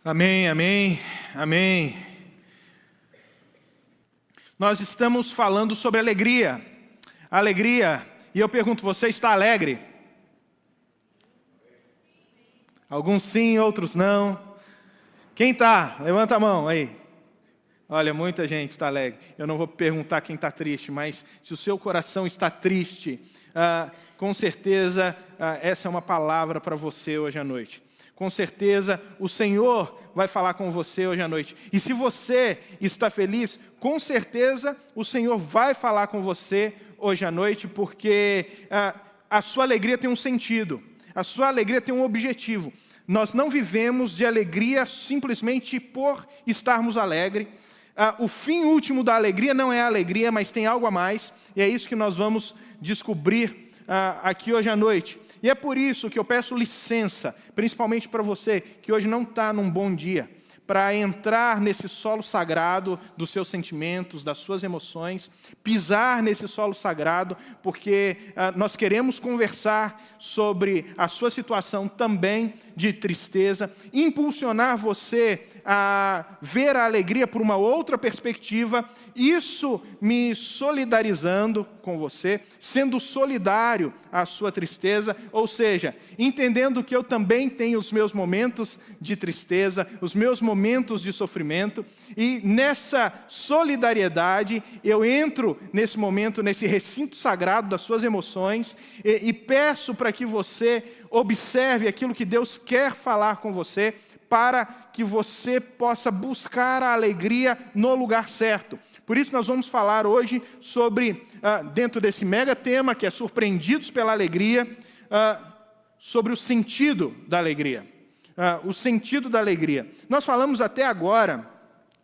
Amém, amém, amém. Nós estamos falando sobre alegria. Alegria. E eu pergunto, você está alegre? Alguns sim, outros não. Quem está? Levanta a mão aí. Olha, muita gente está alegre. Eu não vou perguntar quem está triste, mas se o seu coração está triste, com certeza essa é uma palavra para você hoje à noite. Com certeza o Senhor vai falar com você hoje à noite. E se você está feliz, com certeza o Senhor vai falar com você hoje à noite, porque a sua alegria tem um sentido, a sua alegria tem um objetivo. Nós não vivemos de alegria simplesmente por estarmos alegres. O fim último da alegria não é a alegria, mas tem algo a mais, e é isso que nós vamos descobrir aqui hoje à noite. E é por isso que eu peço licença, principalmente para você que hoje não está num bom dia, para entrar nesse solo sagrado dos seus sentimentos, das suas emoções, pisar nesse solo sagrado, porque nós queremos conversar sobre a sua situação também de tristeza, impulsionar você a ver a alegria por uma outra perspectiva, isso me solidarizando com você, sendo solidário à sua tristeza, ou seja, entendendo que eu também tenho os meus momentos de tristeza, os meus momentos de sofrimento, e nessa solidariedade eu entro nesse momento, nesse recinto sagrado das suas emoções, e peço para que você observe aquilo que Deus quer falar com você, para que você possa buscar a alegria no lugar certo. Por isso nós vamos falar hoje sobre, dentro desse mega tema, que é surpreendidos pela alegria, sobre o sentido da alegria. O sentido da alegria. Nós falamos até agora,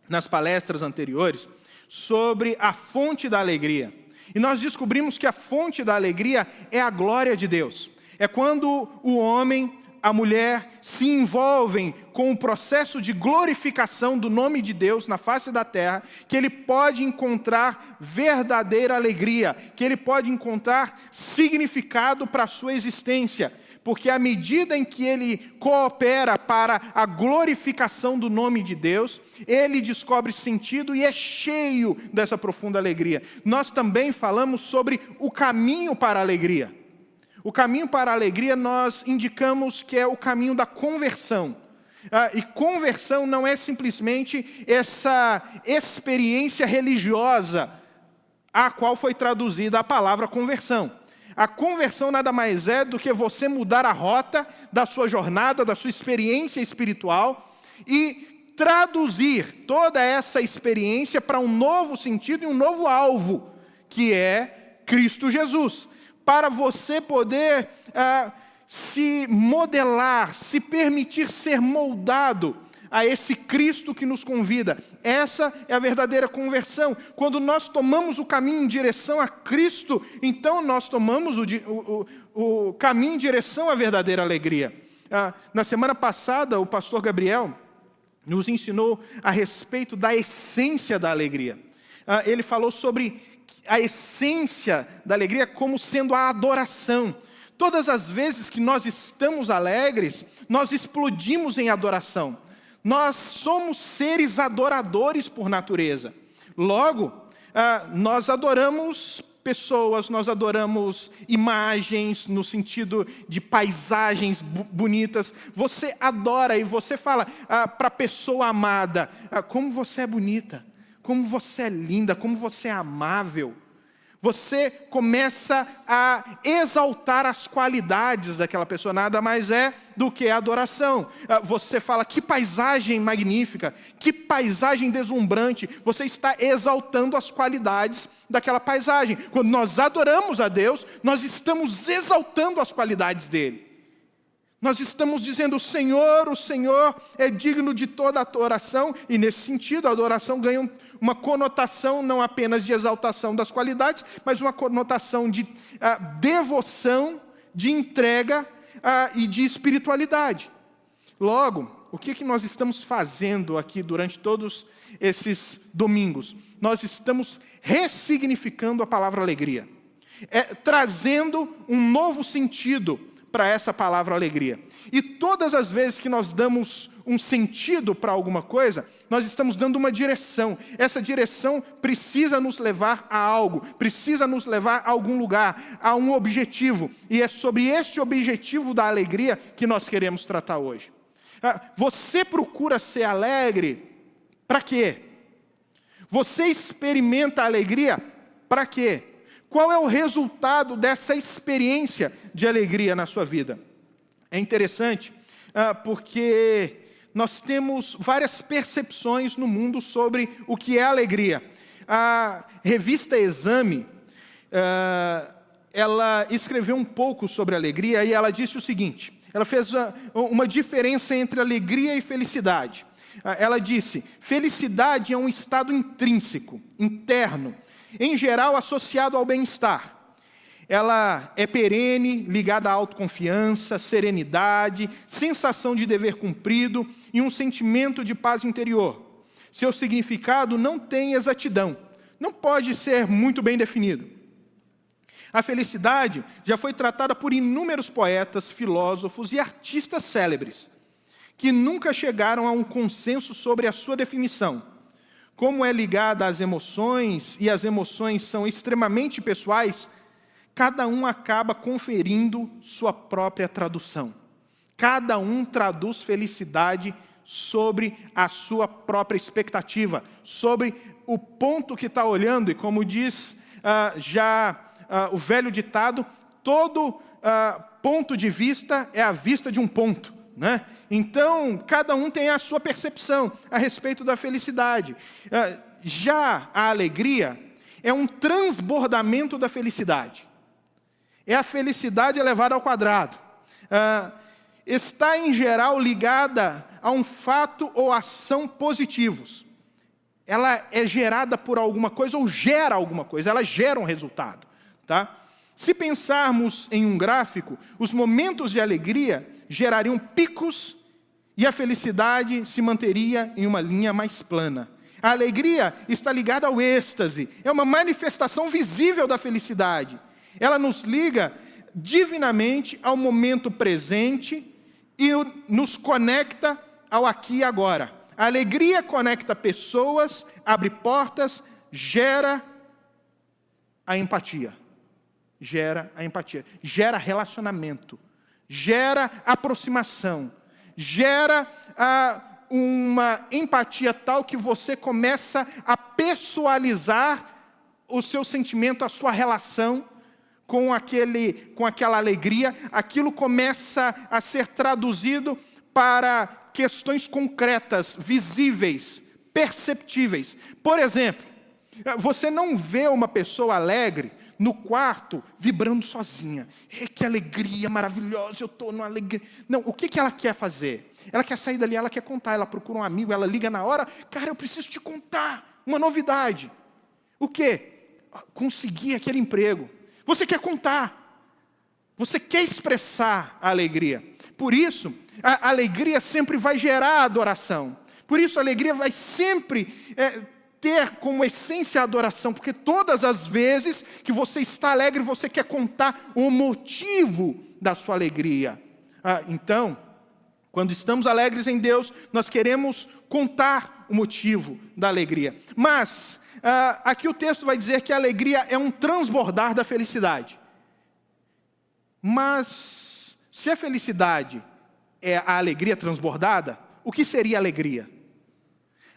nas palestras anteriores, sobre a fonte da alegria. E nós descobrimos que a fonte da alegria é a glória de Deus. É quando o homem, a mulher se envolvem com o processo de glorificação do nome de Deus na face da terra, que ele pode encontrar verdadeira alegria, que ele pode encontrar significado para a sua existência, porque à medida em que ele coopera para a glorificação do nome de Deus, ele descobre sentido e é cheio dessa profunda alegria. Nós também falamos sobre o caminho para a alegria. O caminho para a alegria nós indicamos que é o caminho da conversão. E conversão não é simplesmente essa experiência religiosa a qual foi traduzida a palavra conversão. A conversão nada mais é do que você mudar a rota da sua jornada, da sua experiência espiritual e traduzir toda essa experiência para um novo sentido e um novo alvo, que é Cristo Jesus. Para você poder se modelar, se permitir ser moldado a esse Cristo que nos convida. Essa é a verdadeira conversão. Quando nós tomamos o caminho em direção a Cristo, então nós tomamos o caminho em direção à verdadeira alegria. Na semana passada, o pastor Gabriel nos ensinou a respeito da essência da alegria. Ele falou sobre a essência da alegria como sendo a adoração. Todas as vezes que nós estamos alegres, nós explodimos em adoração. Nós somos seres adoradores por natureza. Logo, nós adoramos pessoas, nós adoramos imagens no sentido de paisagens bonitas. Você adora e você fala para a pessoa amada, como você é bonita. Como você é linda, como você é amável. Você começa a exaltar as qualidades daquela pessoa, nada mais é do que a adoração. Você fala, que paisagem magnífica, que paisagem deslumbrante. Você está exaltando as qualidades daquela paisagem. Quando nós adoramos a Deus, nós estamos exaltando as qualidades dele. Nós estamos dizendo, o Senhor é digno de toda a adoração, e nesse sentido a adoração ganha uma conotação não apenas de exaltação das qualidades, mas uma conotação de devoção, de entrega e de espiritualidade. Logo, o que nós estamos fazendo aqui durante todos esses domingos? Nós estamos ressignificando a palavra alegria, trazendo um novo sentido para essa palavra alegria. E todas as vezes que nós damos um sentido para alguma coisa, nós estamos dando uma direção. Essa direção precisa nos levar a algo, precisa nos levar a algum lugar, a um objetivo. E é sobre esse objetivo da alegria que nós queremos tratar hoje. Você procura ser alegre para quê? Você experimenta a alegria para quê? Qual é o resultado dessa experiência de alegria na sua vida? É interessante porque nós temos várias percepções no mundo sobre o que é alegria. A revista Exame, ela escreveu um pouco sobre alegria e ela disse o seguinte, ela fez uma diferença entre alegria e felicidade. Ela disse, felicidade é um estado intrínseco, interno, em geral associado ao bem-estar. Ela é perene, ligada à autoconfiança, serenidade, sensação de dever cumprido e um sentimento de paz interior. Seu significado não tem exatidão, não pode ser muito bem definido. A felicidade já foi tratada por inúmeros poetas, filósofos e artistas célebres, que nunca chegaram a um consenso sobre a sua definição. Como é ligada às emoções, e as emoções são extremamente pessoais, cada um acaba conferindo sua própria tradução. Cada um traduz felicidade sobre a sua própria expectativa, sobre o ponto que está olhando, e como diz o velho ditado, todo ponto de vista é a vista de um ponto. Né? Então, cada um tem a sua percepção a respeito da felicidade. Já a alegria é um transbordamento da felicidade. É a felicidade elevada ao quadrado. Está, em geral, ligada a um fato ou ação positivos. Ela é gerada por alguma coisa ou gera alguma coisa, ela gera um resultado. Tá? Se pensarmos em um gráfico, os momentos de alegria gerariam picos e a felicidade se manteria em uma linha mais plana. A alegria está ligada ao êxtase, é uma manifestação visível da felicidade. Ela nos liga divinamente ao momento presente e nos conecta ao aqui e agora. A alegria conecta pessoas, abre portas, gera a empatia. Gera relacionamento. Gera aproximação, gera uma empatia tal que você começa a pessoalizar o seu sentimento, a sua relação com aquela alegria. Aquilo começa a ser traduzido para questões concretas, visíveis, perceptíveis. Por exemplo, você não vê uma pessoa alegre no quarto, vibrando sozinha. Que alegria maravilhosa, eu estou numa alegria. Não, o que ela quer fazer? Ela quer sair dali, ela quer contar, ela procura um amigo, ela liga na hora, cara, eu preciso te contar uma novidade. O quê? Conseguir aquele emprego. Você quer contar. Você quer expressar a alegria. Por isso, a alegria sempre vai gerar adoração. Por isso, a alegria vai sempre ter como essência a adoração, porque todas as vezes que você está alegre, você quer contar o motivo da sua alegria. Então, quando estamos alegres em Deus, nós queremos contar o motivo da alegria. Mas, aqui o texto vai dizer que a alegria é um transbordar da felicidade. Mas, se a felicidade é a alegria transbordada, o que seria alegria?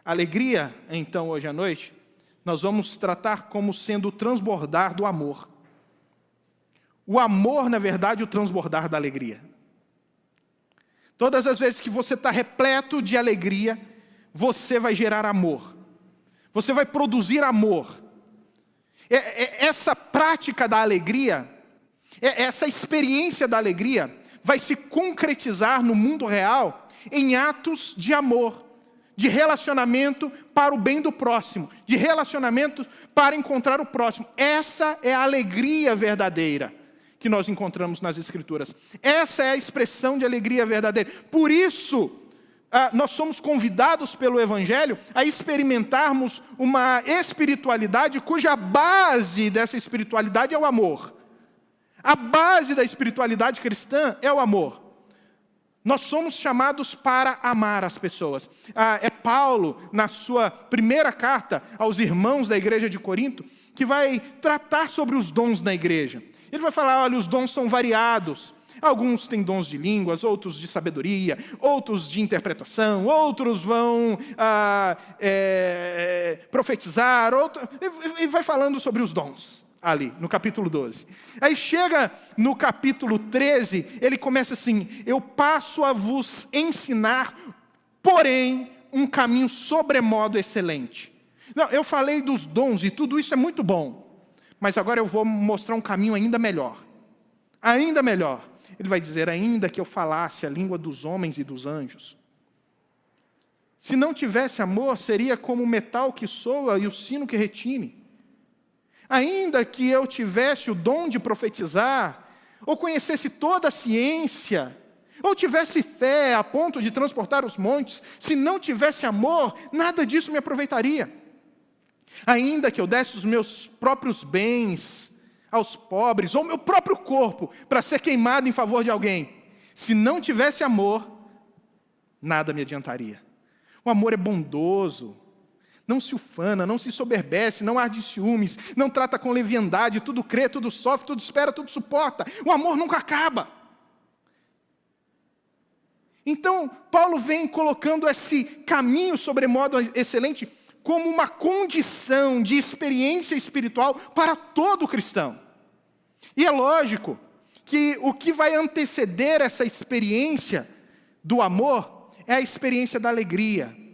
Alegria, então, hoje à noite, nós vamos tratar como sendo o transbordar do amor. O amor, na verdade, o transbordar da alegria. Todas as vezes que você está repleto de alegria, você vai gerar amor. Você vai produzir amor. Essa prática da alegria, essa experiência da alegria, vai se concretizar no mundo real em atos de amor. De relacionamento para o bem do próximo, de relacionamento para encontrar o próximo. Essa é a alegria verdadeira que nós encontramos nas Escrituras. Essa é a expressão de alegria verdadeira. Por isso, nós somos convidados pelo Evangelho a experimentarmos uma espiritualidade cuja base dessa espiritualidade é o amor. A base da espiritualidade cristã é o amor. Nós somos chamados para amar as pessoas. É Paulo, na sua primeira carta aos irmãos da igreja de Corinto, que vai tratar sobre os dons na igreja. Ele vai falar, olha, os dons são variados. Alguns têm dons de línguas, outros de sabedoria, outros de interpretação, outros vão profetizar, e vai falando sobre os dons. Ali, no capítulo 12. Aí chega no capítulo 13, ele começa assim, eu passo a vos ensinar, porém, um caminho sobremodo excelente. Não, eu falei dos dons e tudo isso é muito bom, mas agora eu vou mostrar um caminho ainda melhor. Ainda melhor. Ele vai dizer, ainda que eu falasse a língua dos homens e dos anjos, se não tivesse amor, seria como o metal que soa e o sino que retine. Ainda que eu tivesse o dom de profetizar, ou conhecesse toda a ciência, ou tivesse fé a ponto de transportar os montes, se não tivesse amor, nada disso me aproveitaria. Ainda que eu desse os meus próprios bens aos pobres, ou meu próprio corpo, para ser queimado em favor de alguém, se não tivesse amor, nada me adiantaria. O amor é bondoso, não se ufana, não se soberbece, não arde ciúmes, não trata com leviandade, tudo crê, tudo sofre, tudo espera, tudo suporta. O amor nunca acaba. Então, Paulo vem colocando esse caminho sobremodo excelente como uma condição de experiência espiritual para todo cristão. E é lógico que o que vai anteceder essa experiência do amor é a experiência da alegria,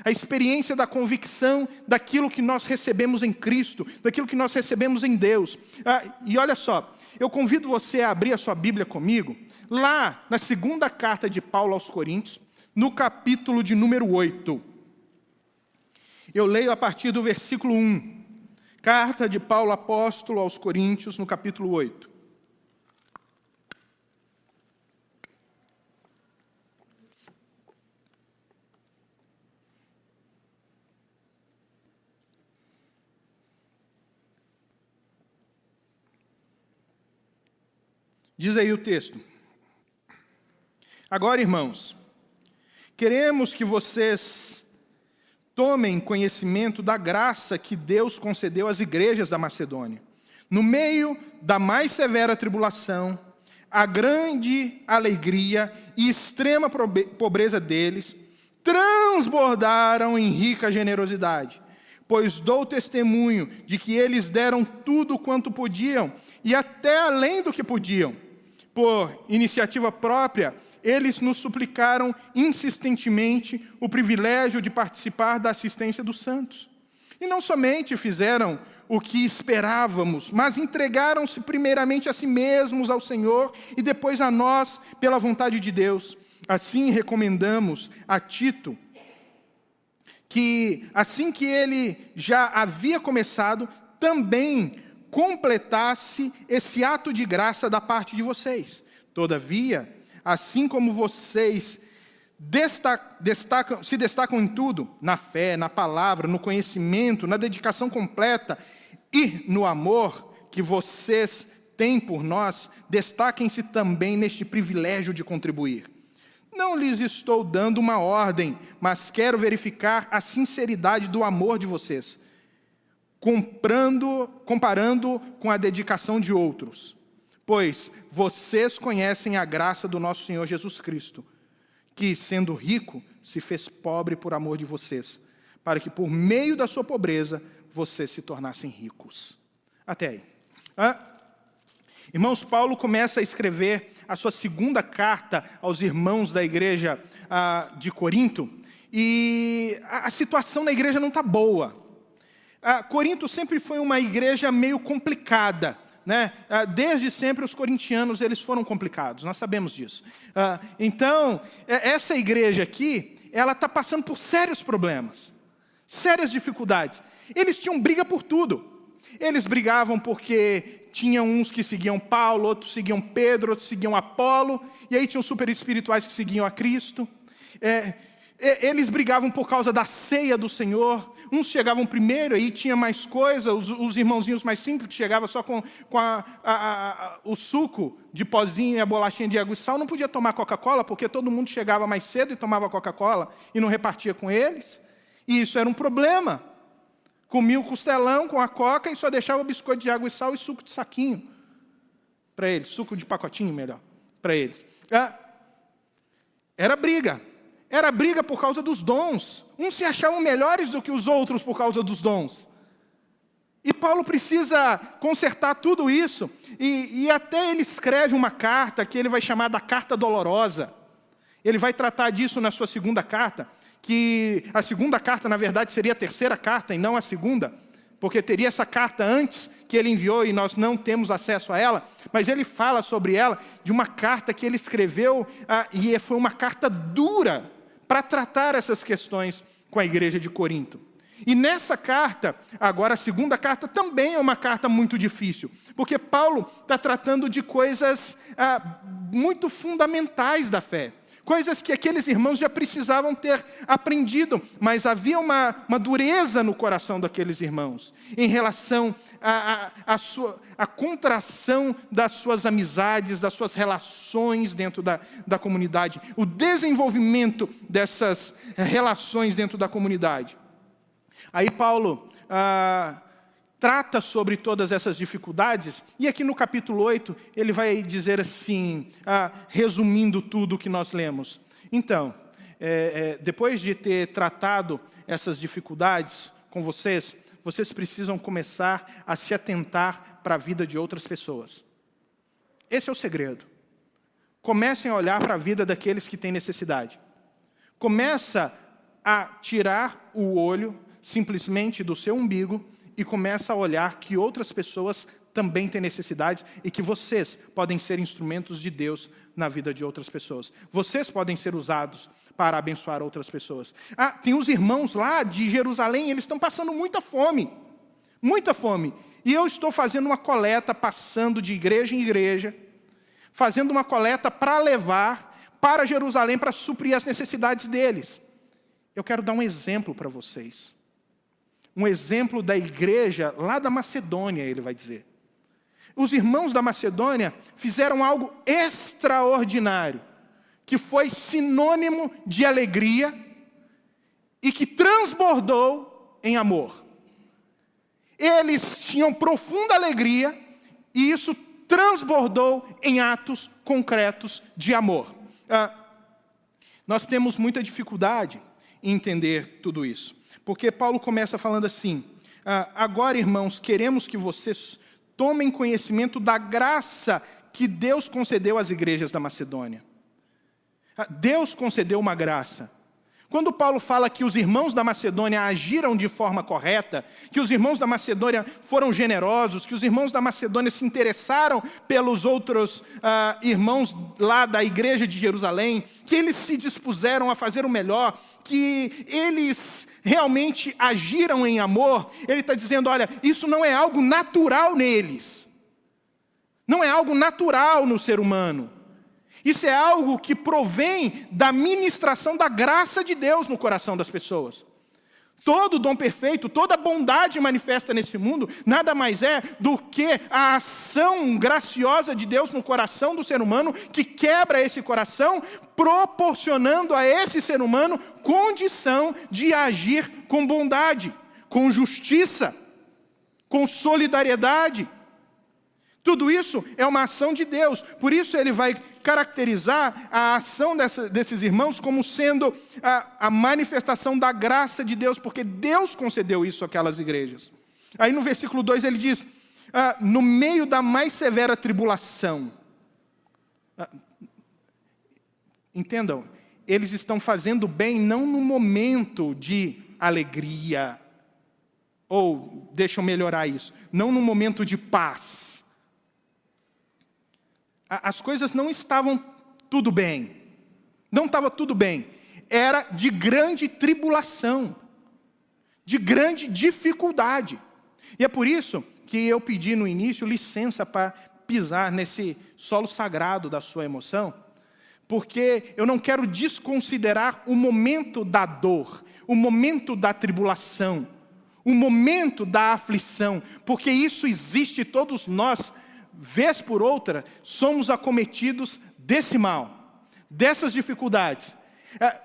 a experiência da convicção daquilo que nós recebemos em Cristo, daquilo que nós recebemos em Deus. E olha só, eu convido você a abrir a sua Bíblia comigo, lá na segunda carta de Paulo aos Coríntios, no capítulo de número 8. Eu leio a partir do versículo 1. Carta de Paulo apóstolo aos Coríntios, no capítulo 8. Diz aí o texto. Agora, irmãos, queremos que vocês tomem conhecimento da graça que Deus concedeu às igrejas da Macedônia. No meio da mais severa tribulação, a grande alegria e extrema pobreza deles transbordaram em rica generosidade, pois dou testemunho de que eles deram tudo quanto podiam e até além do que podiam. Por iniciativa própria, eles nos suplicaram insistentemente o privilégio de participar da assistência dos santos. E não somente fizeram o que esperávamos, mas entregaram-se primeiramente a si mesmos ao Senhor e depois a nós pela vontade de Deus. Assim recomendamos a Tito, que assim que ele já havia começado, também completasse esse ato de graça da parte de vocês. Todavia, assim como vocês se destacam em tudo, na fé, na palavra, no conhecimento, na dedicação completa e no amor que vocês têm por nós, destaquem-se também neste privilégio de contribuir. Não lhes estou dando uma ordem, mas quero verificar a sinceridade do amor de vocês, comparando com a dedicação de outros. Pois vocês conhecem a graça do nosso Senhor Jesus Cristo, que, sendo rico, se fez pobre por amor de vocês, para que por meio da sua pobreza vocês se tornassem ricos. Até aí. Irmãos, Paulo começa a escrever a sua segunda carta aos irmãos da igreja de Corinto, e a situação na igreja não está boa. Corinto sempre foi uma igreja meio complicada, né? Desde sempre os corintianos eles foram complicados, nós sabemos disso. Então, essa igreja aqui, ela está passando por sérios problemas, sérias dificuldades. Eles tinham briga por tudo. Eles brigavam porque tinham uns que seguiam Paulo, outros seguiam Pedro, outros seguiam Apolo, e aí tinham super espirituais que seguiam a Cristo. Eles brigavam por causa da ceia do Senhor. Uns chegavam primeiro, aí tinha mais coisa. Os irmãozinhos mais simples, que chegavam só com o suco de pozinho e a bolachinha de água e sal, não podia tomar Coca-Cola, porque todo mundo chegava mais cedo e tomava Coca-Cola e não repartia com eles. E isso era um problema. Comia o costelão com a coca e só deixava biscoito de água e sal e suco de saquinho para eles. Suco de pacotinho, melhor, para eles. Era briga. Era briga por causa dos dons. Uns se achavam melhores do que os outros por causa dos dons. E Paulo precisa consertar tudo isso. E até ele escreve uma carta que ele vai chamar da carta dolorosa. Ele vai tratar disso na sua segunda carta. Que a segunda carta, na verdade, seria a terceira carta e não a segunda. Porque teria essa carta antes que ele enviou e nós não temos acesso a ela. Mas ele fala sobre ela, de uma carta que ele escreveu, e foi uma carta dura para tratar essas questões com a igreja de Corinto. E nessa carta, agora a segunda carta, também é uma carta muito difícil, porque Paulo está tratando de coisas muito fundamentais da fé. Coisas que aqueles irmãos já precisavam ter aprendido, mas havia uma dureza no coração daqueles irmãos, em relação à contração das suas amizades, das suas relações dentro da comunidade, o desenvolvimento dessas relações dentro da comunidade. Aí Paulo trata sobre todas essas dificuldades, e aqui no capítulo 8, ele vai dizer assim, resumindo tudo o que nós lemos. Então, depois de ter tratado essas dificuldades com vocês precisam começar a se atentar para a vida de outras pessoas. Esse é o segredo. Comecem a olhar para a vida daqueles que têm necessidade. Começa a tirar o olho simplesmente do seu umbigo e começa a olhar que outras pessoas também têm necessidades e que vocês podem ser instrumentos de Deus na vida de outras pessoas. Vocês podem ser usados para abençoar outras pessoas. Tem os irmãos lá de Jerusalém, eles estão passando muita fome. Muita fome. E eu estou fazendo uma coleta, passando de igreja em igreja, fazendo uma coleta para levar para Jerusalém, para suprir as necessidades deles. Eu quero dar um exemplo para vocês. Um exemplo da igreja lá da Macedônia, ele vai dizer. Os irmãos da Macedônia fizeram algo extraordinário, que foi sinônimo de alegria e que transbordou em amor. Eles tinham profunda alegria e isso transbordou em atos concretos de amor. Nós temos muita dificuldade em entender tudo isso. Porque Paulo começa falando assim, agora, irmãos, queremos que vocês tomem conhecimento da graça que Deus concedeu às igrejas da Macedônia. Deus concedeu uma graça. Quando Paulo fala que os irmãos da Macedônia agiram de forma correta, que os irmãos da Macedônia foram generosos, que os irmãos da Macedônia se interessaram pelos outros irmãos lá da igreja de Jerusalém, que eles se dispuseram a fazer o melhor, que eles realmente agiram em amor, ele está dizendo, olha, isso não é algo natural neles. Não é algo natural no ser humano. Isso é algo que provém da ministração da graça de Deus no coração das pessoas. Todo dom perfeito, toda bondade manifesta nesse mundo, nada mais é do que a ação graciosa de Deus no coração do ser humano, que quebra esse coração, proporcionando a esse ser humano condição de agir com bondade, com justiça, com solidariedade. Tudo isso é uma ação de Deus. Por isso ele vai caracterizar a ação desses irmãos como sendo a manifestação da graça de Deus, porque Deus concedeu isso àquelas igrejas. Aí no versículo 2 ele diz, no meio da mais severa tribulação. Entendam, eles estão fazendo bem não no momento de alegria, ou, deixa eu melhorar isso, não no momento de paz. As coisas não estavam tudo bem. Não estava tudo bem. Era de grande tribulação. De grande dificuldade. E é por isso que eu pedi no início licença para pisar nesse solo sagrado da sua emoção. porque eu não quero desconsiderar o momento da dor, o momento da tribulação, o momento da aflição, porque isso existe, todos nós, vez por outra, somos acometidos desse mal, dessas dificuldades.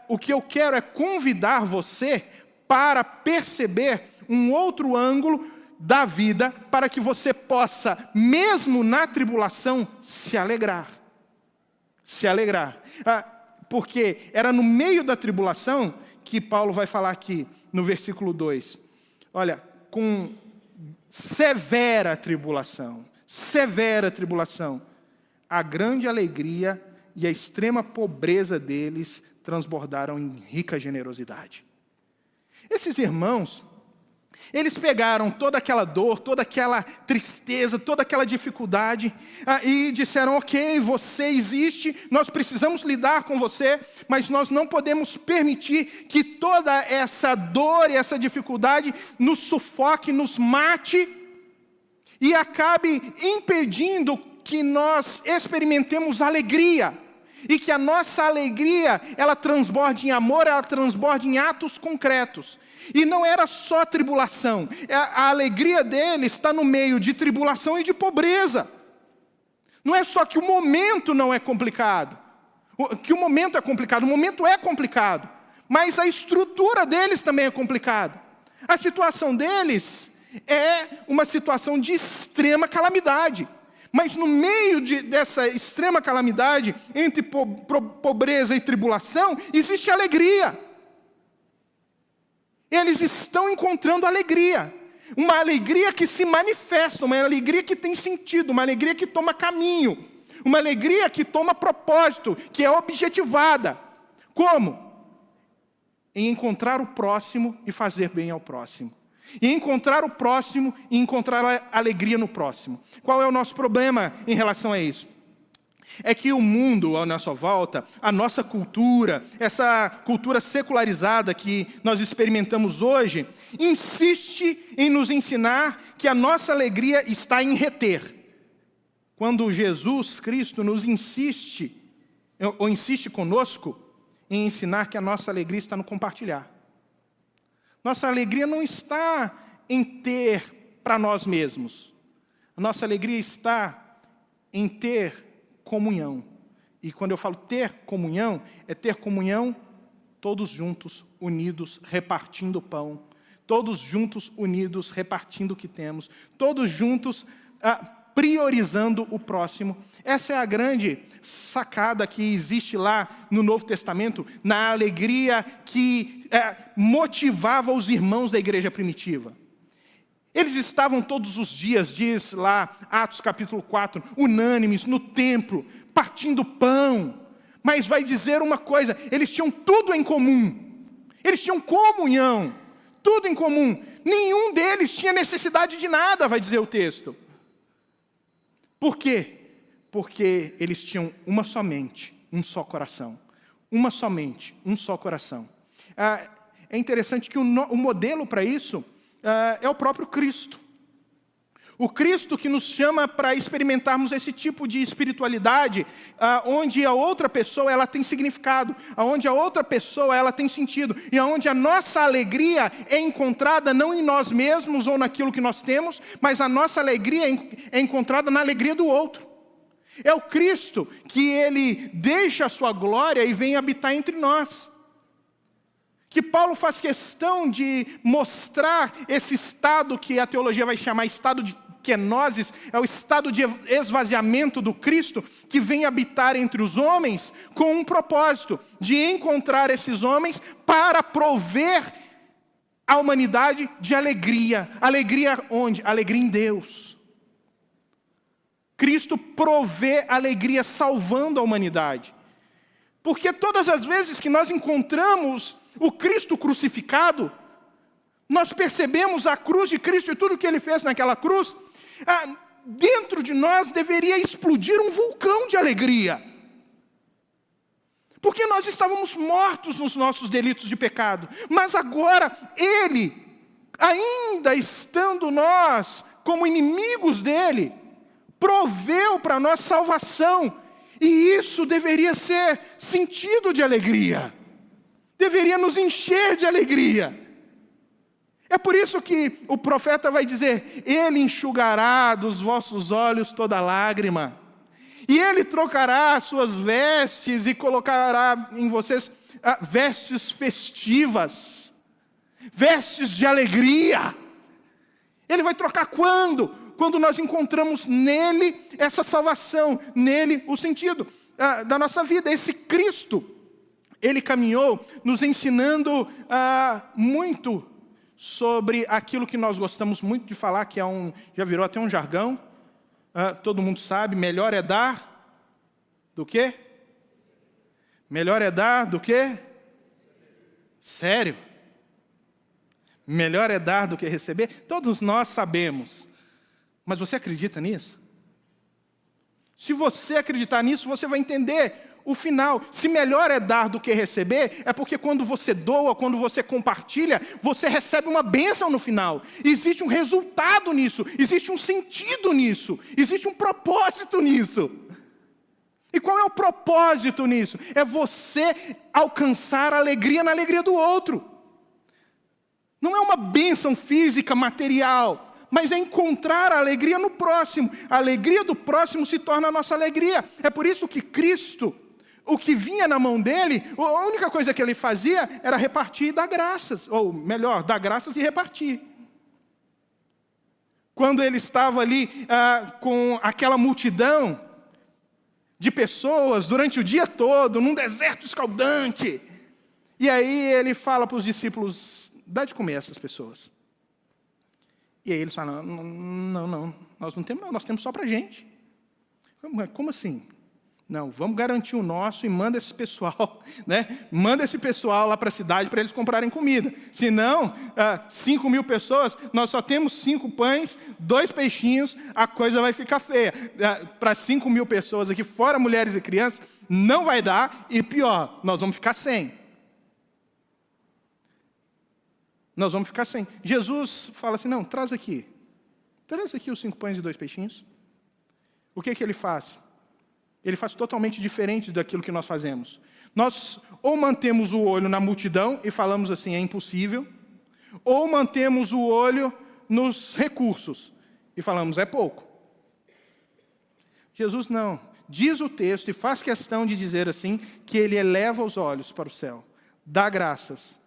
O que eu quero é convidar você para perceber um outro ângulo da vida, para que você possa, mesmo na tribulação, se alegrar. Se alegrar. Porque era no meio da tribulação que Paulo vai falar aqui, no versículo 2. Olha, com severa tribulação, a grande alegria e a extrema pobreza deles transbordaram em rica generosidade. Esses irmãos, eles pegaram toda aquela dor, toda aquela tristeza, toda aquela dificuldade e disseram, ok, você existe, nós precisamos lidar com você, mas nós não podemos permitir que toda essa dor e essa dificuldade nos sufoque, nos mate e acabe impedindo que nós experimentemos alegria. E que a nossa alegria, ela transborde em amor, ela transborde em atos concretos. E não era só tribulação. A alegria dele está no meio de tribulação e de pobreza. Não é só que o momento não é complicado. Que o momento é complicado. O momento é complicado. Mas a estrutura deles também é complicada. A situação deles é uma situação de extrema calamidade. Mas no meio dessa extrema calamidade, entre pobreza e tribulação, existe alegria. Eles estão encontrando alegria. Uma alegria que se manifesta, uma alegria que tem sentido, uma alegria que toma caminho. Uma alegria que toma propósito, que é objetivada. Como? Em encontrar o próximo e fazer bem ao próximo. E encontrar o próximo e encontrar alegria no próximo. Qual é o nosso problema em relação a isso? É que o mundo à nossa volta, a nossa cultura, essa cultura secularizada que nós experimentamos hoje, insiste em nos ensinar que a nossa alegria está em reter. Quando Jesus Cristo nos insiste conosco, em ensinar que a nossa alegria está no compartilhar. Nossa alegria não está em ter para nós mesmos. A nossa alegria está em ter comunhão. E quando eu falo ter comunhão, é ter comunhão todos juntos, unidos, repartindo o pão. Todos juntos, unidos, repartindo o que temos. Todos juntos, priorizando o próximo. Essa é a grande sacada que existe lá no Novo Testamento, na alegria que motivava os irmãos da igreja primitiva. Eles estavam todos os dias, diz lá Atos capítulo 4, unânimes no templo, partindo pão. Mas vai dizer uma coisa, eles tinham tudo em comum. Eles tinham comunhão, tudo em comum. Nenhum deles tinha necessidade de nada, vai dizer o texto. Por quê? Porque eles tinham uma só mente, um só coração. Uma só mente, um só coração. É interessante que o modelo para isso é o próprio Cristo. O Cristo que nos chama para experimentarmos esse tipo de espiritualidade, onde a outra pessoa ela tem significado, onde a outra pessoa ela tem sentido, e onde a nossa alegria é encontrada não em nós mesmos ou naquilo que nós temos, mas a nossa alegria é encontrada na alegria do outro. É o Cristo que Ele deixa a sua glória e vem habitar entre nós. Que Paulo faz questão de mostrar esse estado que a teologia vai chamar estado de kenosis, é o estado de esvaziamento do Cristo que vem habitar entre os homens com um propósito de encontrar esses homens para prover a humanidade de alegria. Alegria onde? Alegria em Deus. Cristo provê alegria salvando a humanidade. Porque todas as vezes que nós encontramos o Cristo crucificado, nós percebemos a cruz de Cristo e tudo o que Ele fez naquela cruz, dentro de nós deveria explodir um vulcão de alegria. Porque nós estávamos mortos nos nossos delitos de pecado, mas agora Ele, ainda estando nós como inimigos dEle, proveu para nós salvação. E isso deveria ser sentido de alegria. Deveria nos encher de alegria. É por isso que o profeta vai dizer: Ele enxugará dos vossos olhos toda lágrima. E Ele trocará suas vestes e colocará em vocês vestes festivas. Vestes de alegria. Ele vai trocar quando? Quando nós encontramos nele essa salvação, nele o sentido da nossa vida. Esse Cristo, Ele caminhou nos ensinando muito sobre aquilo que nós gostamos muito de falar, que já virou até um jargão. Todo mundo sabe, melhor é dar do quê? Melhor é dar do quê? Sério? Melhor é dar do que receber? Todos nós sabemos. Mas você acredita nisso? Se você acreditar nisso, você vai entender o final. Se melhor é dar do que receber, é porque quando você doa, quando você compartilha, você recebe uma bênção no final. Existe um resultado nisso, existe um sentido nisso, existe um propósito nisso. E qual é o propósito nisso? É você alcançar a alegria na alegria do outro. Não é uma bênção física, material, mas é encontrar a alegria no próximo. A alegria do próximo se torna a nossa alegria. É por isso que Cristo, o que vinha na mão dele, a única coisa que ele fazia era repartir e dar graças. Ou melhor, dar graças e repartir. Quando ele estava ali com aquela multidão de pessoas durante o dia todo, num deserto escaldante, e aí ele fala para os discípulos: dá de comer a essas pessoas. E aí eles falam: não, nós não temos, não, nós temos só para a gente. Como assim? Não, vamos garantir o nosso e manda esse pessoal, né? Manda esse pessoal lá para a cidade para eles comprarem comida. Senão, 5.000 pessoas, nós só temos 5 pães, 2 peixinhos, a coisa vai ficar feia. Para 5.000 pessoas aqui, fora mulheres e crianças, não vai dar, e pior, nós vamos ficar sem. Nós vamos ficar sem. Jesus fala assim: não, traz aqui os 5 pães e 2 peixinhos. O que ele faz? Ele faz totalmente diferente daquilo que nós fazemos. Nós ou mantemos o olho na multidão e falamos assim: é impossível, ou mantemos o olho nos recursos e falamos: é pouco. Jesus não. Diz o texto e faz questão de dizer assim, que ele eleva os olhos para o céu, dá graças,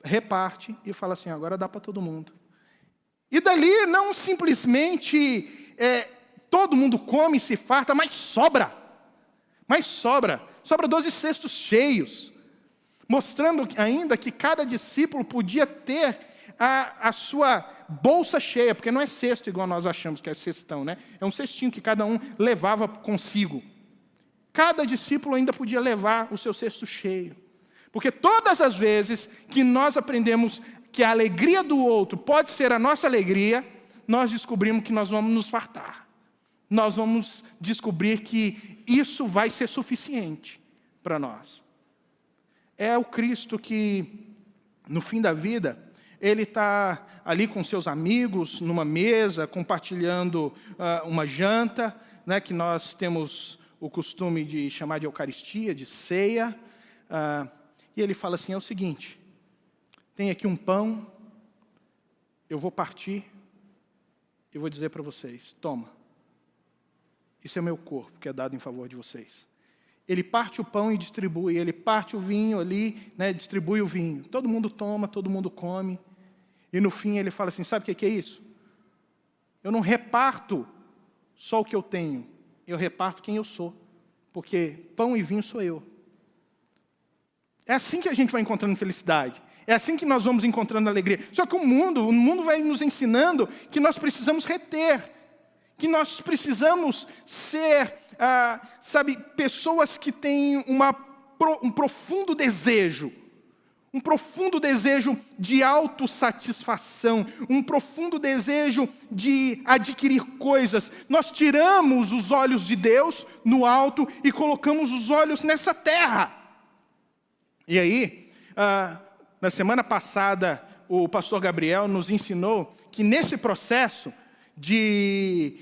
reparte e fala assim: agora dá para todo mundo. E dali não simplesmente todo mundo come e se farta, mas sobra. Sobra 12 cestos cheios, mostrando ainda que cada discípulo podia ter a sua bolsa cheia, porque não é cesto igual nós achamos que é cestão, né? É um cestinho que cada um levava consigo. Cada discípulo ainda podia levar o seu cesto cheio. Porque todas as vezes que nós aprendemos que a alegria do outro pode ser a nossa alegria, nós descobrimos que nós vamos nos fartar. Nós vamos descobrir que isso vai ser suficiente para nós. É o Cristo que, no fim da vida, ele está ali com seus amigos, numa mesa, compartilhando uma janta, né, que nós temos o costume de chamar de Eucaristia, de ceia. E ele fala assim: é o seguinte, tem aqui um pão, eu vou partir e vou dizer para vocês: toma, isso é meu corpo que é dado em favor de vocês. Ele parte o pão e distribui, ele parte o vinho ali, né, distribui o vinho. Todo mundo toma, todo mundo come. E no fim ele fala assim: sabe o que é isso? Eu não reparto só o que eu tenho, eu reparto quem eu sou. Porque pão e vinho sou eu. É assim que a gente vai encontrando felicidade. É assim que nós vamos encontrando alegria. Só que o mundo vai nos ensinando que nós precisamos reter. Que nós precisamos ser, pessoas que têm um profundo desejo. Um profundo desejo de autossatisfação. Um profundo desejo de adquirir coisas. Nós tiramos os olhos de Deus no alto e colocamos os olhos nessa terra. E aí, na semana passada, o pastor Gabriel nos ensinou que nesse processo de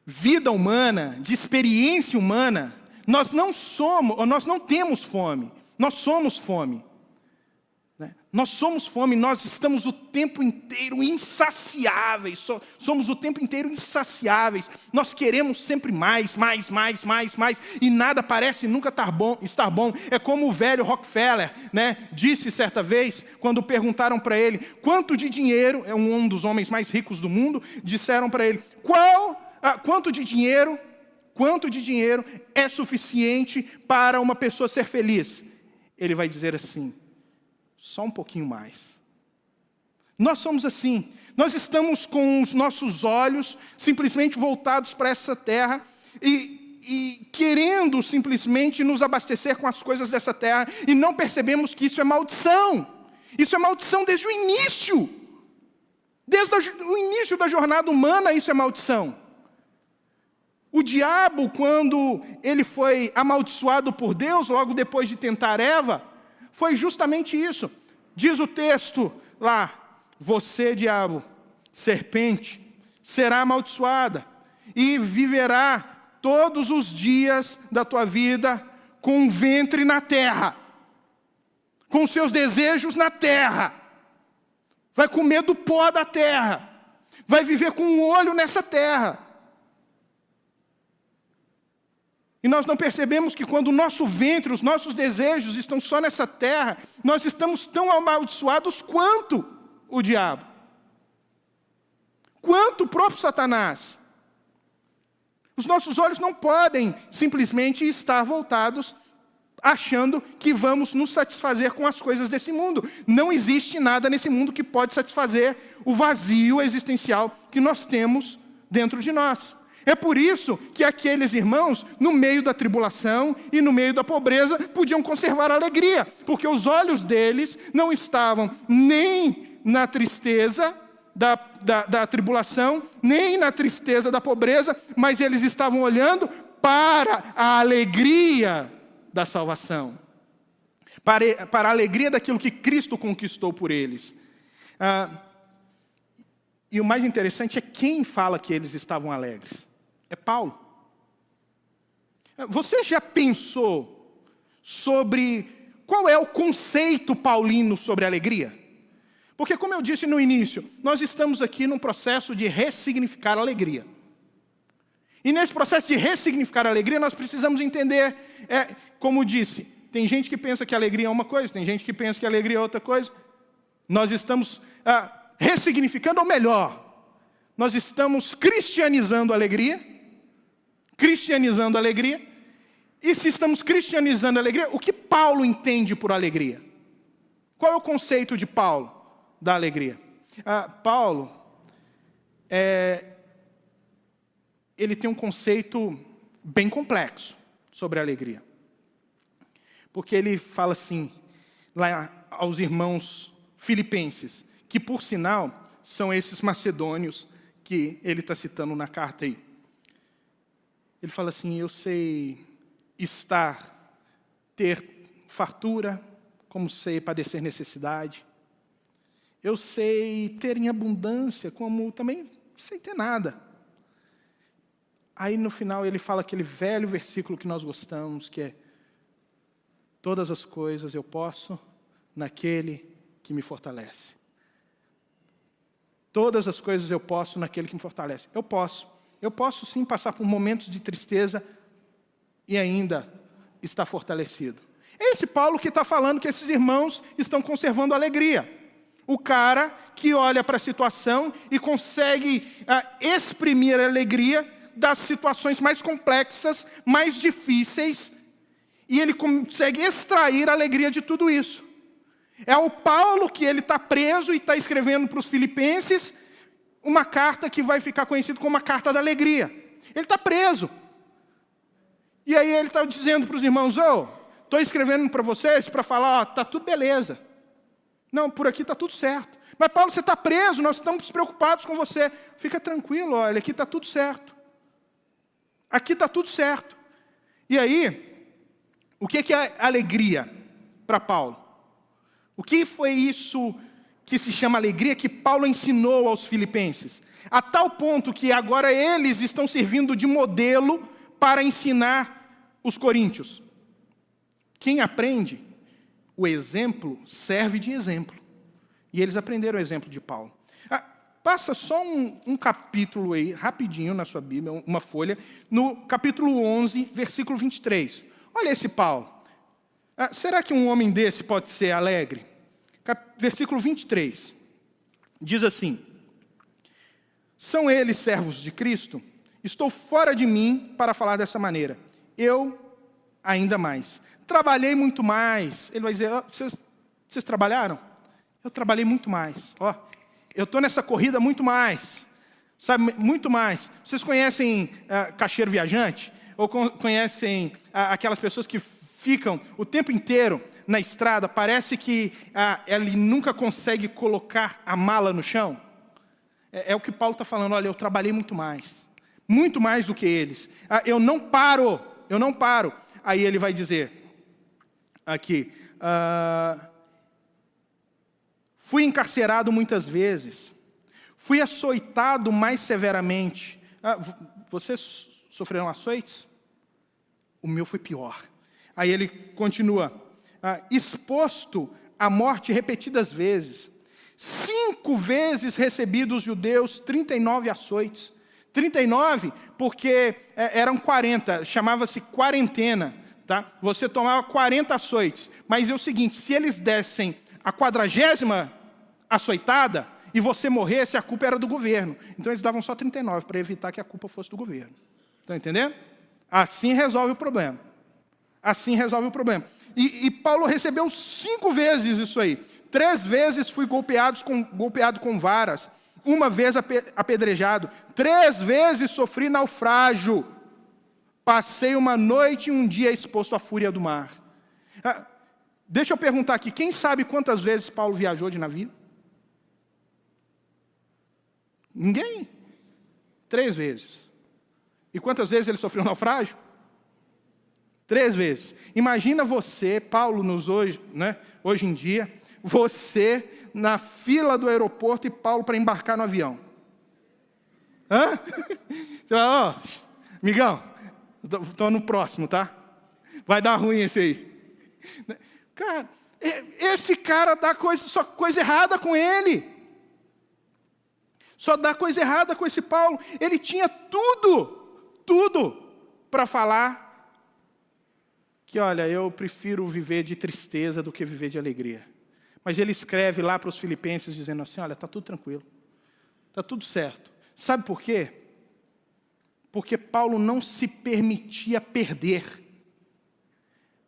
vida humana, de experiência humana, nós não temos fome, nós somos fome. Nós somos fome, nós estamos o tempo inteiro insaciáveis, somos o tempo inteiro insaciáveis, nós queremos sempre mais, e nada parece nunca estar bom. É como o velho Rockefeller, disse certa vez, quando perguntaram para ele, quanto de dinheiro, é um dos homens mais ricos do mundo, disseram para ele, quanto de dinheiro é suficiente para uma pessoa ser feliz? Ele vai dizer assim, só um pouquinho mais. Nós somos assim. Nós estamos com os nossos olhos simplesmente voltados para essa terra e querendo simplesmente nos abastecer com as coisas dessa terra e não percebemos que isso é maldição. Isso é maldição desde o início. Desde o início da jornada humana, isso é maldição. O diabo, quando ele foi amaldiçoado por Deus, logo depois de tentar Eva, foi justamente isso. Diz o texto lá, você, diabo, serpente, será amaldiçoada e viverá todos os dias da tua vida com um ventre na terra, com seus desejos na terra, vai comer do pó da terra, vai viver com um olho nessa terra. E nós não percebemos que quando o nosso ventre, os nossos desejos estão só nessa terra, nós estamos tão amaldiçoados quanto o diabo. Quanto o próprio Satanás. Os nossos olhos não podem simplesmente estar voltados achando que vamos nos satisfazer com as coisas desse mundo. Não existe nada nesse mundo que pode satisfazer o vazio existencial que nós temos dentro de nós. É por isso que aqueles irmãos, no meio da tribulação e no meio da pobreza, podiam conservar a alegria, porque os olhos deles não estavam nem na tristeza da tribulação, nem na tristeza da pobreza, mas eles estavam olhando para a alegria da salvação, para a alegria daquilo que Cristo conquistou por eles. E o mais interessante é quem fala que eles estavam alegres. É Paulo. Você já pensou sobre qual é o conceito paulino sobre alegria? Porque, como eu disse no início, nós estamos aqui num processo de ressignificar a alegria. E nesse processo de ressignificar a alegria, nós precisamos entender, como disse, tem gente que pensa que a alegria é uma coisa, tem gente que pensa que a alegria é outra coisa. Nós estamos ressignificando, ou melhor, nós estamos cristianizando a alegria. Cristianizando a alegria. E se estamos cristianizando a alegria, o que Paulo entende por alegria? Qual é o conceito de Paulo da alegria? Paulo, ele tem um conceito bem complexo sobre a alegria. Porque ele fala assim, lá aos irmãos filipenses, que por sinal são esses macedônios que ele está citando na carta aí. Ele fala assim, eu sei ter fartura, como sei padecer necessidade. Eu sei ter em abundância, como também sei ter nada. Aí no final ele fala aquele velho versículo que nós gostamos, que é, todas as coisas eu posso naquele que me fortalece. Todas as coisas eu posso naquele que me fortalece. Eu posso sim passar por momentos de tristeza e ainda estar fortalecido. É esse Paulo que está falando que esses irmãos estão conservando a alegria. O cara que olha para a situação e consegue exprimir a alegria das situações mais complexas, mais difíceis, e ele consegue extrair a alegria de tudo isso. É o Paulo que ele está preso e está escrevendo para os filipenses uma carta que vai ficar conhecida como a carta da alegria. Ele está preso. E aí ele está dizendo para os irmãos, estou escrevendo para vocês para falar, está tudo beleza. Não, por aqui está tudo certo. Mas Paulo, você está preso, nós estamos preocupados com você. Fica tranquilo, olha, aqui está tudo certo. Aqui está tudo certo. E aí, o que é alegria para Paulo? O que foi isso que se chama alegria, que Paulo ensinou aos filipenses, a tal ponto que agora eles estão servindo de modelo para ensinar os coríntios. Quem aprende o exemplo serve de exemplo. E eles aprenderam o exemplo de Paulo. Passa só um capítulo aí, rapidinho na sua Bíblia, uma folha, no capítulo 11, versículo 23. Olha esse Paulo. Será que um homem desse pode ser alegre? Versículo 23. Diz assim: são eles servos de Cristo? Estou fora de mim para falar dessa maneira. Eu, ainda mais. Trabalhei muito mais. Ele vai dizer, vocês trabalharam? Eu trabalhei muito mais. Eu estou nessa corrida muito mais. Sabe, muito mais. Vocês conhecem caixeiro viajante? Ou conhecem aquelas pessoas que ficam o tempo inteiro na estrada? Parece que ele nunca consegue colocar a mala no chão. É o que Paulo está falando. Olha, eu trabalhei muito mais do que eles. Eu não paro. Aí ele vai dizer aqui, fui encarcerado muitas vezes, fui açoitado mais severamente. Vocês sofreram açoites? O meu foi pior. Aí ele continua, exposto à morte repetidas vezes. 5 vezes recebi dos judeus 39 açoites. 39 porque eram 40, chamava-se quarentena. Tá? Você tomava 40 açoites. Mas é o seguinte, se eles dessem a 40ª açoitada e você morresse, a culpa era do governo. Então eles davam só 39 para evitar que a culpa fosse do governo. Estão entendendo? Assim resolve o problema. E Paulo recebeu 5 vezes isso aí. 3 vezes fui golpeado com varas. 1 vez apedrejado. 3 vezes sofri naufrágio. Passei uma noite e um dia exposto à fúria do mar. Deixa eu perguntar aqui, quem sabe quantas vezes Paulo viajou de navio? Ninguém. 3 vezes. E quantas vezes ele sofreu naufrágio? 3 vezes. Imagina você, Paulo, hoje em dia, você na fila do aeroporto e Paulo para embarcar no avião. Você fala, amigão, estou no próximo, tá? Vai dar ruim esse aí. Cara, esse cara dá só coisa errada com ele. Só dá coisa errada com esse Paulo. Ele tinha tudo para falar que, olha, eu prefiro viver de tristeza do que viver de alegria. Mas ele escreve lá para os filipenses dizendo assim, olha, está tudo tranquilo. Está tudo certo. Sabe por quê? Porque Paulo não se permitia perder.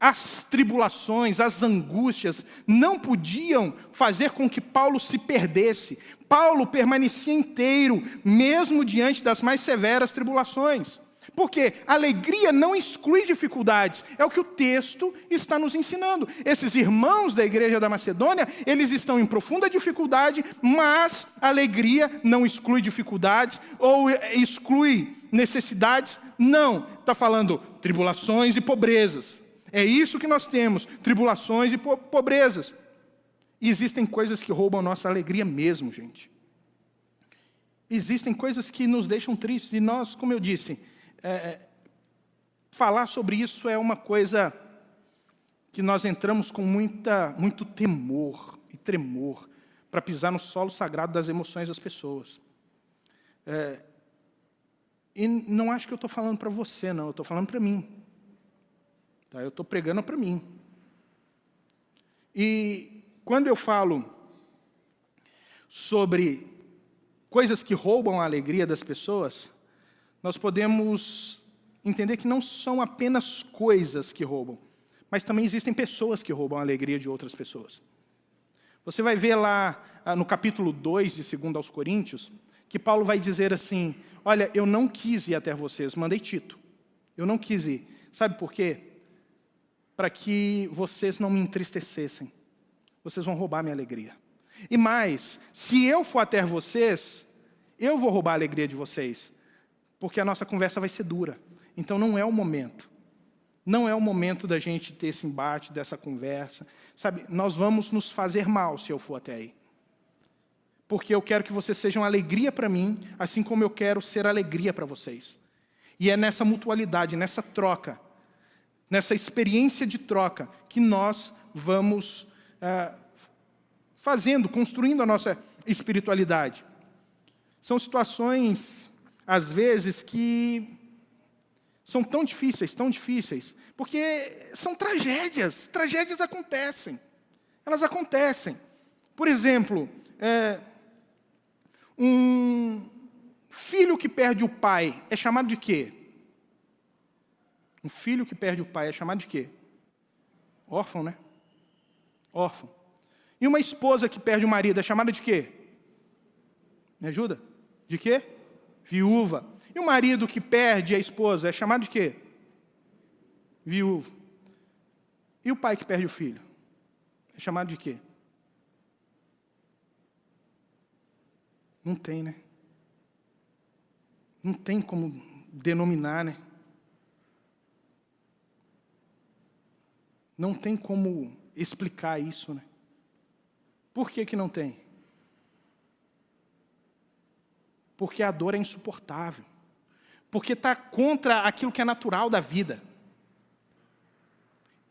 As tribulações, as angústias, não podiam fazer com que Paulo se perdesse. Paulo permanecia inteiro, mesmo diante das mais severas tribulações. Porque alegria não exclui dificuldades, é o que o texto está nos ensinando. Esses irmãos da igreja da Macedônia, eles estão em profunda dificuldade, mas alegria não exclui dificuldades, ou exclui necessidades, não. Está falando tribulações e pobrezas. É isso que nós temos, tribulações e pobrezas. E existem coisas que roubam nossa alegria mesmo, gente. Existem coisas que nos deixam tristes, e nós, como eu disse, falar sobre isso é uma coisa que nós entramos com muito temor e tremor para pisar no solo sagrado das emoções das pessoas. E não acho que eu estou falando para você, não, eu estou falando para mim. Tá? Eu estou pregando para mim. E quando eu falo sobre coisas que roubam a alegria das pessoas, nós podemos entender que não são apenas coisas que roubam, mas também existem pessoas que roubam a alegria de outras pessoas. Você vai ver lá no capítulo 2 de 2 aos Coríntios, que Paulo vai dizer assim, olha, eu não quis ir até vocês, mandei Tito. Eu não quis ir. Sabe por quê? Para que vocês não me entristecessem. Vocês vão roubar minha alegria. E mais, se eu for até vocês, eu vou roubar a alegria de vocês. Porque a nossa conversa vai ser dura. Então não é o momento. Não é o momento da gente ter esse embate, dessa conversa. Sabe, nós vamos nos fazer mal se eu for até aí. porque eu quero que vocês sejam alegria para mim, assim como eu quero ser alegria para vocês. E é nessa mutualidade, nessa troca, nessa experiência de troca, que nós vamos construindo a nossa espiritualidade. São situações, às vezes, que são tão difíceis, porque são tragédias acontecem, elas acontecem. Por exemplo, um filho que perde o pai é chamado de quê? Um filho que perde o pai é chamado de quê? Órfão, né? Órfão. E uma esposa que perde o marido é chamada de quê? Me ajuda? De quê? Viúva. E o marido que perde a esposa é chamado de quê? Viúvo. E o pai que perde o filho? É chamado de quê? Não tem, né? Não tem como denominar, né? Não tem como explicar isso, né? Por que não tem? Porque a dor é insuportável. Porque está contra aquilo que é natural da vida.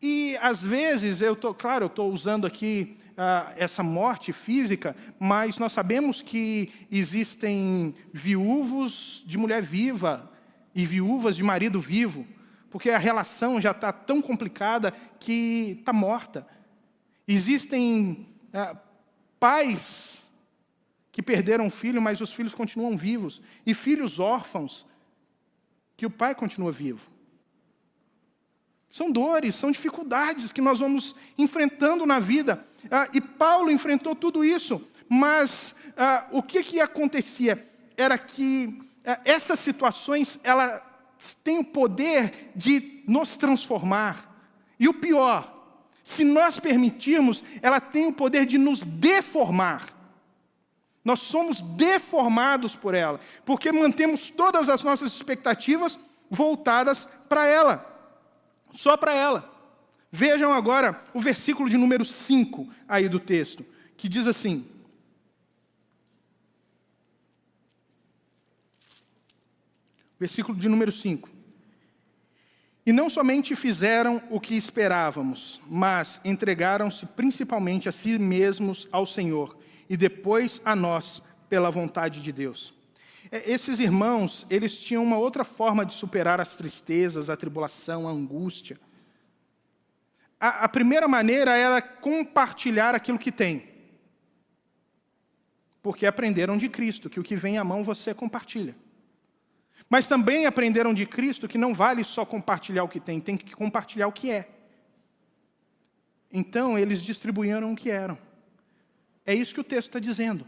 E, às vezes, eu estou usando aqui essa morte física, mas nós sabemos que existem viúvos de mulher viva e viúvas de marido vivo, porque a relação já está tão complicada que está morta. Existem pais que perderam um filho, mas os filhos continuam vivos, e filhos órfãos, que o pai continua vivo. São dores, são dificuldades que nós vamos enfrentando na vida. E Paulo enfrentou tudo isso, mas o que acontecia era que essas situações, elas têm o poder de nos transformar. E o pior, se nós permitirmos, ela tem o poder de nos deformar. Nós somos deformados por ela, porque mantemos todas as nossas expectativas voltadas para ela. Só para ela. Vejam agora o versículo de número 5 aí do texto, que diz assim: versículo de número 5. E não somente fizeram o que esperávamos, mas entregaram-se principalmente a si mesmos ao Senhor, e depois a nós, pela vontade de Deus. Esses irmãos, eles tinham uma outra forma de superar as tristezas, a tribulação, a angústia. A primeira maneira era compartilhar aquilo que tem. Porque aprenderam de Cristo, que o que vem à mão você compartilha. Mas também aprenderam de Cristo que não vale só compartilhar o que tem que compartilhar o que é. Então, eles distribuíram o que eram. É isso que o texto está dizendo.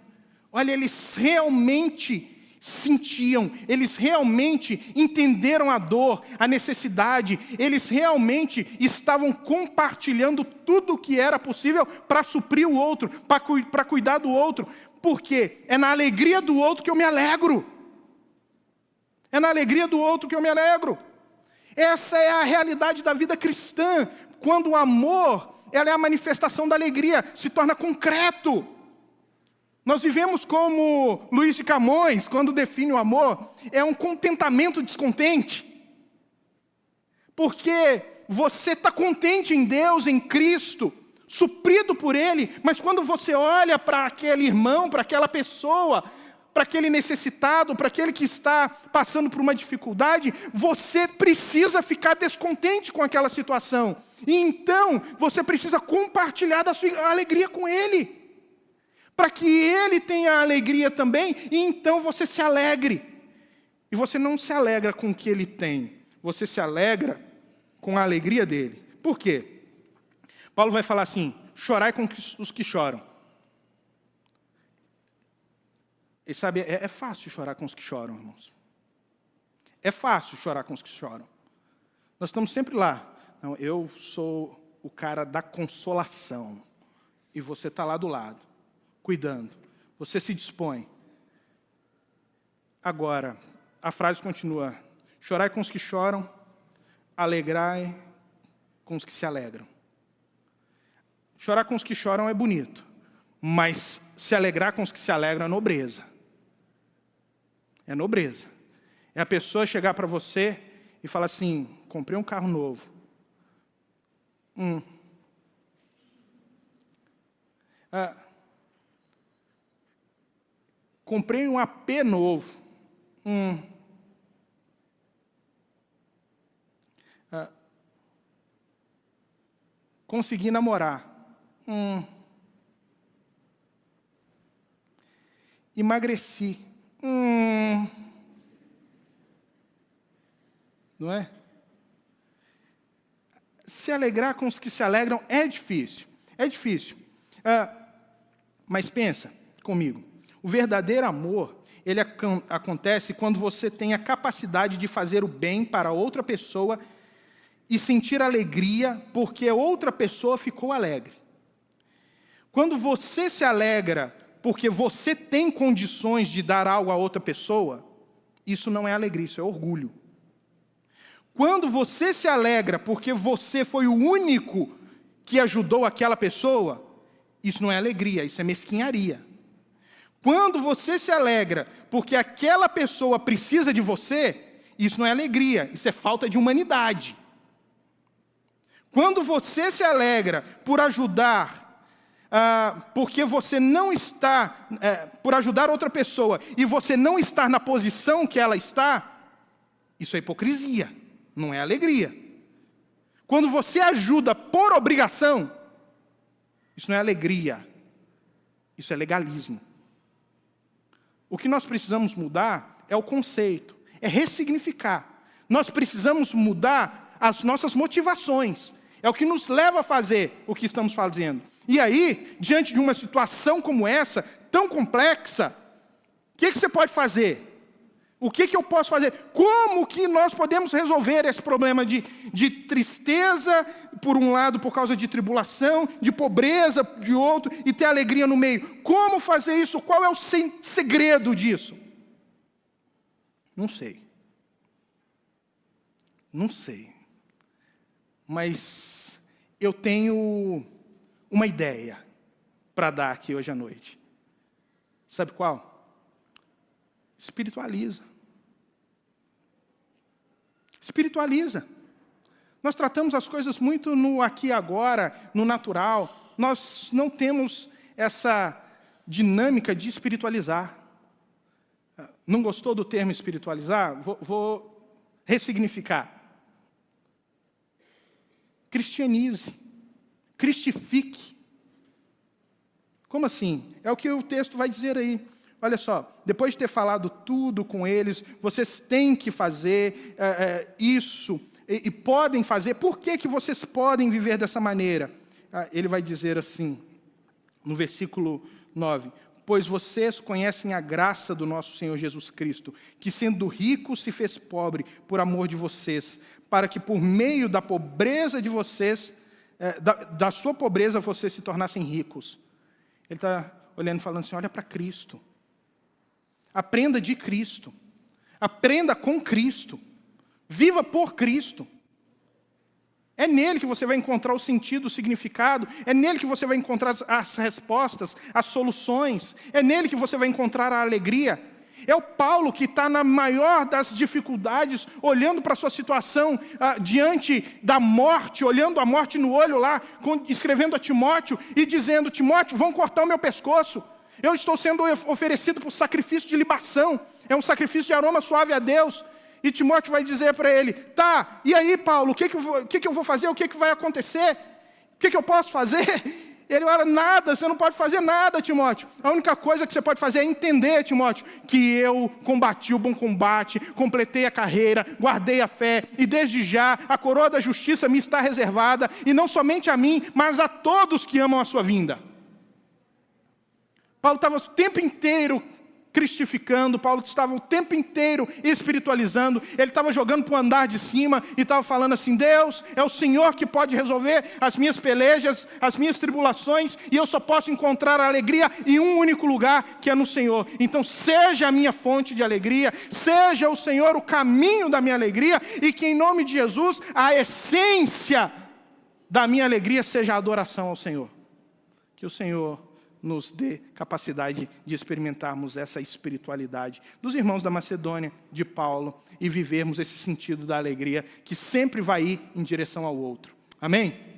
Olha, eles realmente sentiam, eles realmente entenderam a dor, a necessidade, eles realmente estavam compartilhando tudo o que era possível para suprir o outro, para cuidar do outro, porque é na alegria do outro que eu me alegro. É na alegria do outro que eu me alegro. Essa é a realidade da vida cristã, quando o amor, ela é a manifestação da alegria, se torna concreto. Nós vivemos como Luís de Camões, quando define o amor, é um contentamento descontente. Porque você está contente em Deus, em Cristo, suprido por Ele, mas quando você olha para aquele irmão, para aquela pessoa, para aquele necessitado, para aquele que está passando por uma dificuldade, você precisa ficar descontente com aquela situação. E então, você precisa compartilhar da sua alegria com ele, para que ele tenha alegria também, e então você se alegre. E você não se alegra com o que ele tem, você se alegra com a alegria dele. Por quê? Paulo vai falar assim: chorai com os que choram. E sabe, é fácil chorar com os que choram, irmãos. É fácil chorar com os que choram. Nós estamos sempre lá. Não, eu sou o cara da consolação. E você está lá do lado, cuidando. Você se dispõe. Agora, a frase continua: chorai com os que choram, alegrai com os que se alegram. Chorar com os que choram é bonito, Mas se alegrar com os que se alegram é nobreza. É nobreza. É a pessoa chegar para você e falar assim, comprei um carro novo. Comprei um AP novo. Consegui namorar. Emagreci. Não é? Se alegrar com os que se alegram é difícil. É difícil. Mas pensa comigo. O verdadeiro amor, ele acontece quando você tem a capacidade de fazer o bem para outra pessoa e sentir alegria porque outra pessoa ficou alegre. Quando você se alegra porque você tem condições de dar algo a outra pessoa, isso não é alegria, isso é orgulho. Quando você se alegra porque você foi o único que ajudou aquela pessoa, isso não é alegria, isso é mesquinharia. Quando você se alegra porque aquela pessoa precisa de você, isso não é alegria, isso é falta de humanidade. Quando você se alegra por ajudar, porque você não está, por ajudar outra pessoa, e você não está na posição que ela está, isso é hipocrisia, não é alegria. Quando você ajuda por obrigação, isso não é alegria, isso é legalismo. O que nós precisamos mudar é o conceito, é ressignificar. Nós precisamos mudar as nossas motivações. É o que nos leva a fazer o que estamos fazendo. E aí, diante de uma situação como essa, tão complexa, o que você pode fazer? O que eu posso fazer? Como que nós podemos resolver esse problema de tristeza, por um lado, por causa de tribulação, de pobreza, de outro, e ter alegria no meio? Como fazer isso? Qual é o segredo disso? Não sei. Não sei. Mas eu tenho uma ideia para dar aqui hoje à noite. Sabe qual? Espiritualiza. Espiritualiza. Nós tratamos as coisas muito no aqui e agora, no natural. Nós não temos essa dinâmica de espiritualizar. Não gostou do termo espiritualizar? Vou ressignificar. Cristianize. Cristifique. Como assim? É o que o texto vai dizer aí. Olha só, depois de ter falado tudo com eles, vocês têm que fazer isso, e podem fazer. Por que vocês podem viver dessa maneira? Ele vai dizer assim, no versículo 9, pois vocês conhecem a graça do nosso Senhor Jesus Cristo, que sendo rico se fez pobre por amor de vocês, para que por meio da pobreza de vocês, da sua pobreza vocês se tornassem ricos. Ele está olhando e falando assim, olha para Cristo. Aprenda de Cristo. Aprenda com Cristo. Viva por Cristo. É nele que você vai encontrar o sentido, o significado. É nele que você vai encontrar as respostas, as soluções. É nele que você vai encontrar a alegria. É o Paulo que está na maior das dificuldades, olhando para a sua situação diante da morte, olhando a morte no olho lá, escrevendo a Timóteo e dizendo, Timóteo, vão cortar o meu pescoço. Eu estou sendo oferecido por sacrifício de libação. É um sacrifício de aroma suave a Deus. E Timóteo vai dizer para ele, tá, e aí Paulo, o que eu vou fazer? O que vai acontecer? O que eu posso fazer? Ele fala, nada, você não pode fazer nada, Timóteo. A única coisa que você pode fazer é entender, Timóteo, que eu combati o bom combate, completei a carreira, guardei a fé, e desde já a coroa da justiça me está reservada, e não somente a mim, mas a todos que amam a sua vinda. Paulo estava o tempo inteiro cristificando, Paulo estava o tempo inteiro espiritualizando, ele estava jogando para o andar de cima e estava falando assim, Deus, é o Senhor que pode resolver as minhas pelejas, as minhas tribulações, e eu só posso encontrar a alegria em um único lugar, que é no Senhor. Então seja a minha fonte de alegria, seja o Senhor o caminho da minha alegria, e que em nome de Jesus, a essência da minha alegria seja a adoração ao Senhor. Que o Senhor nos dê capacidade de experimentarmos essa espiritualidade dos irmãos da Macedônia, de Paulo, e vivermos esse sentido da alegria que sempre vai ir em direção ao outro. Amém?